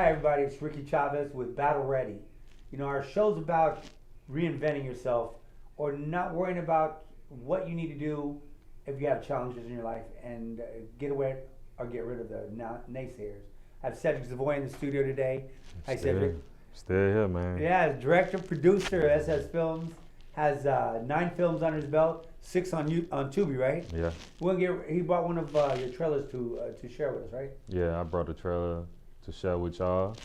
Hi everybody, it's Ricky Chavez with Battle Ready. You know, our show's about reinventing yourself or not worrying about what you need to do if you have challenges in your life and get away or get rid of the naysayers. I have Cedrick Savoy in the studio today. Hi Cedrick. Still here, man. Yeah, director, producer, SS Films, has 9 films under his belt, 6 on Tubi, right? Yeah. He brought one of your trailers to share with us, right? Yeah, I brought a trailer to share with y'all.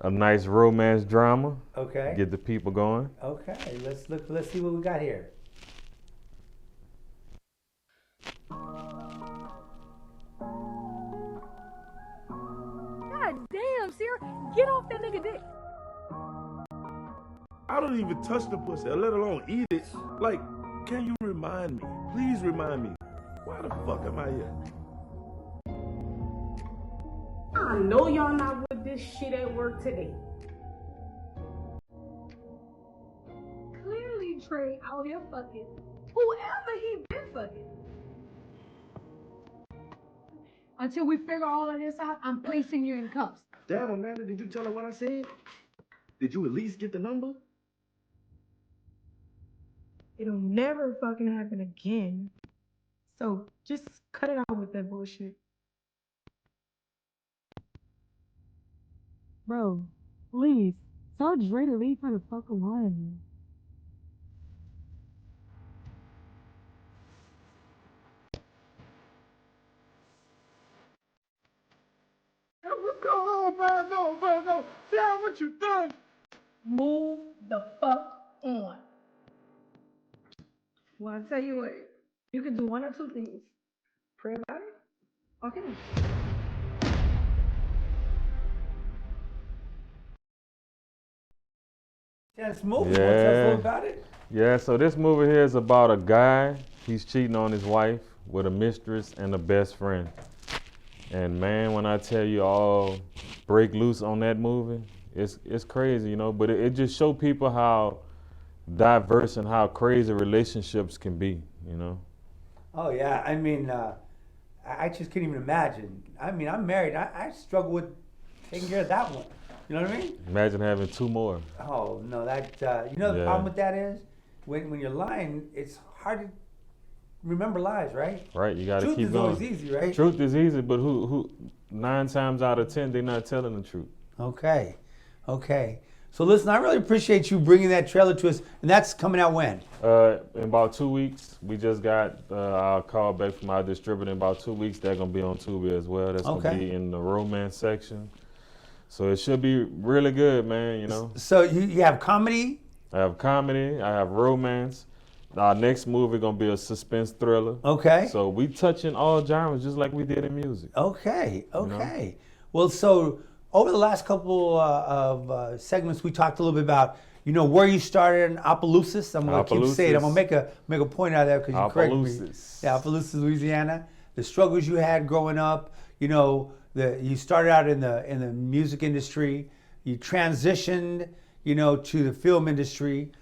A nice romance drama. Okay. Get the people going. Okay, let's see what we got here. God damn, Sierra, get off that nigga dick. I don't even touch the pussy, let alone eat it. Like, can you remind me? Please remind me. Why the fuck am I here? I know y'all not with this shit at work today. Clearly Trey out here fucking whoever he been fucking. Until we figure all of this out, I'm placing you in cuffs. Damn, Amanda, did you tell her what I said? Did you at least get the number? It'll never fucking happen again. So just cut it out with that bullshit. Bro, please, tell Dre to leave her the fuck alone. What's going on, man? No. Damn, what you done? Move the fuck on. Well, I'll tell you what, you can do one or two things. Pray about it, okay? This movie, tell us a little about it. Yeah, so this movie here is about a guy. He's cheating on his wife with a mistress and a best friend. And man, when I tell you all break loose on that movie, it's crazy, you know. But it just show people how diverse and how crazy relationships can be, you know. Oh yeah, I mean, I just can't even imagine. I mean, I'm married. I struggle with taking care of that one. You know what I mean? Imagine having 2 more. Oh no, that you know the problem with that is when you're lying, it's hard to remember lies, right? Right, you got to keep Truth going. is always easy, right? Truth is easy, but who 9 times out of 10 they're not telling the truth. Okay. So listen, I really appreciate you bringing that trailer to us, and that's coming out when? In about 2 weeks. We just got our call back from our distributor. In about 2 weeks, they're gonna be on Tubi as well. That's gonna be in the romance section. So it should be really good, man, you know. So you have comedy? I have comedy, I have romance. Our next movie gonna be a suspense thriller. Okay. So we touching all genres just like we did in music. Okay. You know? Well, so over the last couple of segments, we talked a little bit about, you know, where you started in Opelousas. I'm gonna keep saying it. I'm gonna make a point out of that because you correct me. Opelousas. Yeah, Opelousas, Louisiana. The struggles you had growing up. You know, you started out in the music industry. You transitioned, you know, to the film industry.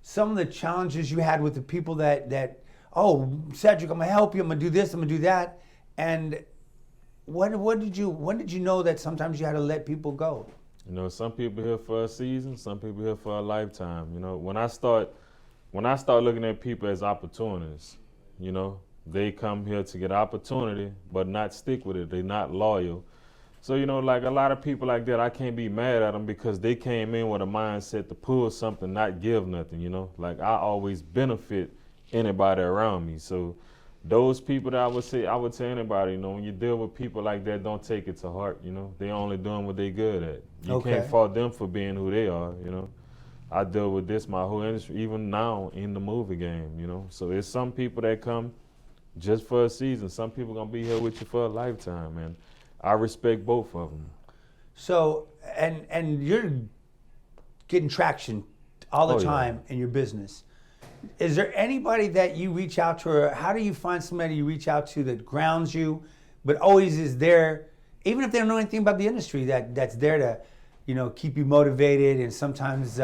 Some of the challenges you had with the people that oh, Cedrick, I'm gonna help you. I'm gonna do this. I'm gonna do that. And when did you know that sometimes you had to let people go? You know, some people here for a season, some people here for a lifetime. You know, when I start looking at people as opportunists, you know, they come here to get opportunity, but not stick with it. They're not loyal. So, you know, like a lot of people like that, I can't be mad at them because they came in with a mindset to pull something, not give nothing, you know. Like I always benefit anybody around me. So those people that I would tell anybody, you know, when you deal with people like that, don't take it to heart, you know. They only doing what they good at. You can't fault them for being who they are, you know. I deal with this my whole industry, even now in the movie game, you know. So there's some people that come just for a season. Some people gonna be here with you for a lifetime, and I respect both of them. So, and you're getting traction all the time in your business. Is there anybody that you reach out to, or how do you find somebody you reach out to that grounds you, but always is there, even if they don't know anything about the industry, that's there to, you know, keep you motivated and sometimes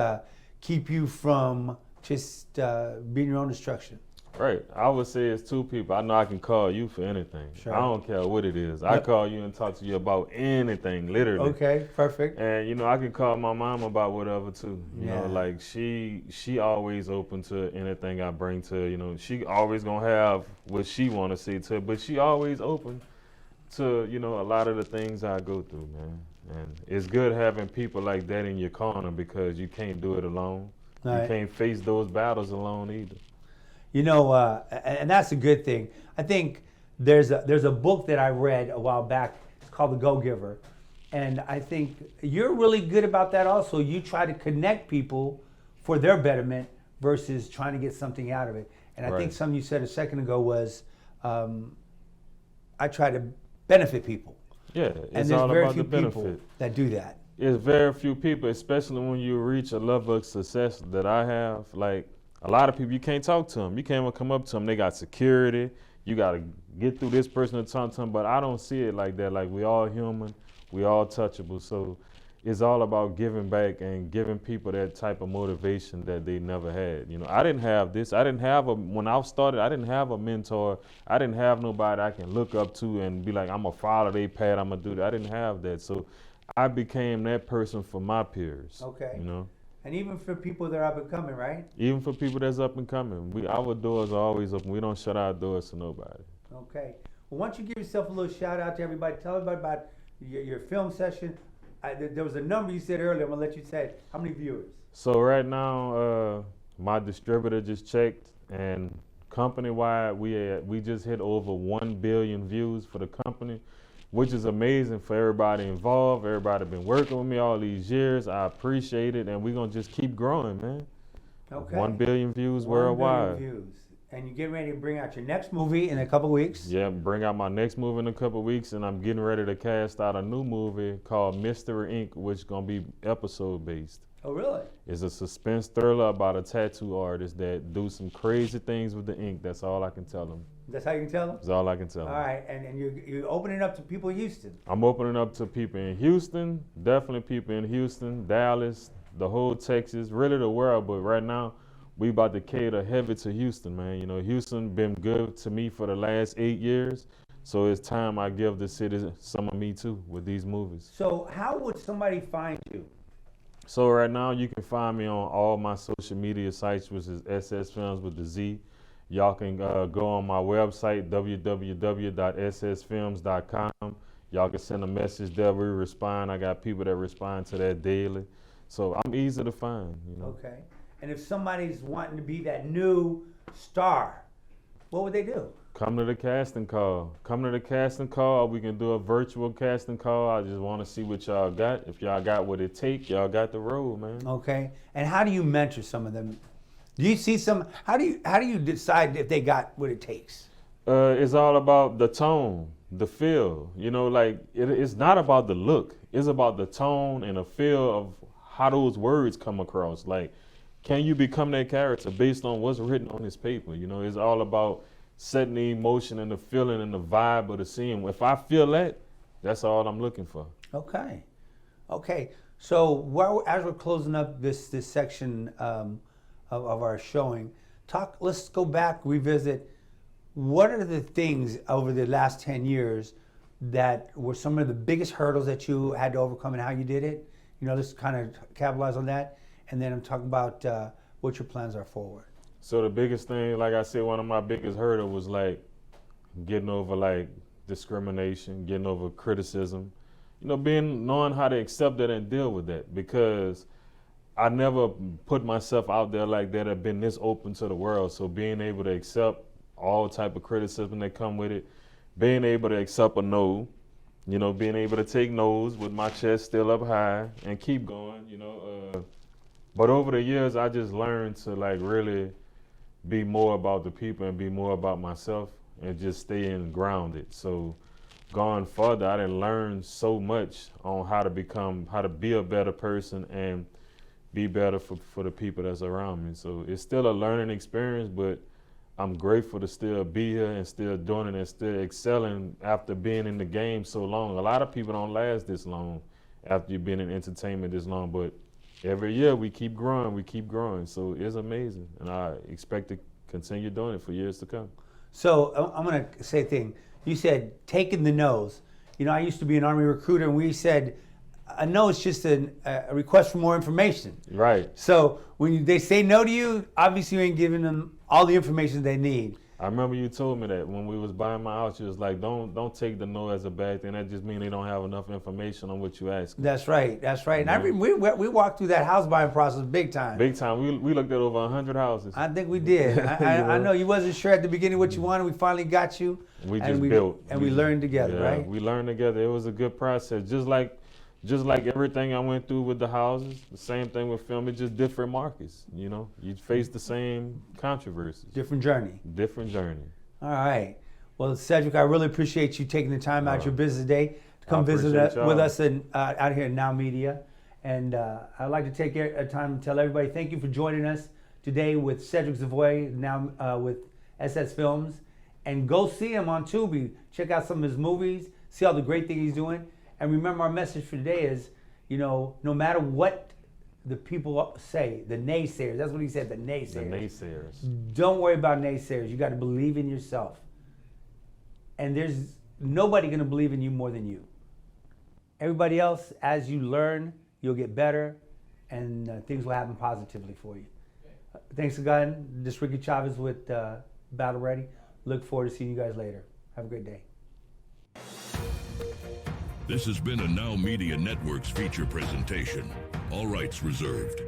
keep you from just being your own destruction? Right. I would say it's two people. I know I can call you for anything. Sure. I don't care what it is. I call you and talk to you about anything, literally. Okay, perfect. And you know, I can call my mom about whatever too. You know, Yeah. like she always open to anything I bring to her. You know, she always gonna have what she wanna see to her, but she always open to, you know, a lot of the things I go through, man. And it's good having people like that in your corner because you can't do it alone. Right. You can't face those battles alone either. You know, and that's a good thing. I think there's a book that I read a while back. It's called The Go-Giver. And I think you're really good about that also. You try to connect people for their betterment versus trying to get something out of it. And I think Right. something you said a second ago was, I try to benefit people. Yeah, And it's there's all very about few the people benefit. that do that. It's very few people, especially when you reach a level of success that I have. Like a lot of people, you can't talk to them. You can't even come up to them. They got security. You got to get through this person to talk to them. But I don't see it like that. Like we all human, we all touchable. So it's all about giving back and giving people that type of motivation that they never had. You know, I didn't have this. When I started, I didn't have a mentor. I didn't have nobody I can look up to and be like, I'm going to follow their path. I'm going to do that. I didn't have that. So I became that person for my peers. Okay. You know, And even for people that are up and coming, right? even for people that's up and coming, our doors are always open. We don't shut our doors to nobody. Okay. Well, why don't you give yourself a little shout out to everybody? Tell everybody about your film session. There was a number you said earlier. I'm going to let you say it. How many viewers? So right now, my distributor just checked, and company-wide, we just hit over 1 billion views for the company, which is amazing for everybody involved. Everybody been working with me all these years. I appreciate it, and we're gonna just keep growing, man. Okay. 1 billion views 1 worldwide. billion views. And you're getting ready to bring out your next movie in a couple weeks. Yeah, bring out my next movie in a couple of weeks, and I'm getting ready to cast out a new movie called Mystery Inc., which is gonna be episode-based. Oh, really? It's a suspense thriller about a tattoo artist that do some crazy things with the ink. That's all I can tell them. That's how you can tell them? That's all I can tell All them. right. And you're opening up to people in Houston. I'm opening up to people in Houston, definitely people in Houston, Dallas, the whole Texas, really the world. But right now, we about to cater heavy to Houston, man. You know, Houston been good to me for the last 8 years. So it's time I give the city some of me too with these movies. So how would somebody find you? So right now you can find me on all my social media sites, which is SS Films with the Z. Y'all can go on my website, www.ssfilms.com. Y'all can send a message there. We respond. I got people that respond to that daily. So I'm easy to find, you know. Okay. And if somebody's wanting to be that new star, what would they do? Come to the casting call. Come to the casting call. We can do a virtual casting call. I just want to see what y'all got. If y'all got what it take, y'all got the role, man. Okay. And how do you mentor some of them? Do you see some? How do you decide if they got what it takes? It's all about the tone, the feel. You know, like it's not about the look. It's about the tone and the feel of how those words come across. Like, can you become that character based on what's written on this paper? You know, it's all about setting the emotion and the feeling and the vibe of the scene. If I feel that, that's all I'm looking for. Okay. Okay. So as we're closing up this section of our showing, let's go back, revisit. What are the things over the last 10 years that were some of the biggest hurdles that you had to overcome and how you did it? You know, let's kind of capitalize on that. And then I'm talking about what your plans are forward. So the biggest thing, like I said, one of my biggest hurdles was like getting over like discrimination, getting over criticism, you know, knowing how to accept that and deal with that, because I never put myself out there like that. I've been this open to the world. So being able to accept all type of criticism that come with it, being able to accept a no, you know, being able to take no's with my chest still up high and keep going, you know. But over the years, I just learned to like really be more about the people and be more about myself and just staying grounded. So going further, I didn't learn so much on how to be a better person and be better for the people that's around me. So it's still a learning experience, but I'm grateful to still be here and still doing it and still excelling after being in the game so long. A lot of people don't last this long after you've been in entertainment this long, but every year we keep growing. So it's amazing. And I expect to continue doing it for years to come. So I'm going to say a thing. You said taking the no's. You know, I used to be an Army recruiter, and we said a no is just a request for more information. Right. So when they say no to you, obviously you ain't giving them all the information they need. I remember you told me that when we was buying my house, you was like, don't take the no as a bad thing. That just means they don't have enough information on what you ask. That's right. That's right. And I remember we walked through that house buying process big time. Big time. We looked at over 100 houses. I think we did. I know you wasn't sure at the beginning what you wanted. We finally got you. We just built. And we learned together, yeah, right? We learned together. It was a good process. Just like everything I went through with the houses, the same thing with film. It's just different markets, you know. You face the same controversies. Different journey. Different journey. All right. Well, Cedrick, I really appreciate you taking the time out your business day to come visit with us out here in Now Media. And I'd like to take a time to tell everybody thank you for joining us today with Cedrick Savoy, now with SS Films. And go see him on Tubi. Check out some of his movies. See all the great things he's doing. And remember, our message for today is, you know, no matter what the people say, the naysayers, that's what he said, the naysayers. The naysayers. Don't worry about naysayers. You got to believe in yourself. And there's nobody going to believe in you more than you. Everybody else, as you learn, you'll get better, and things will happen positively for you. Thanks again. This is Ricky Chavez with Battle Ready. Look forward to seeing you guys later. Have a great day. This has been a Now Media Networks feature presentation. All rights reserved.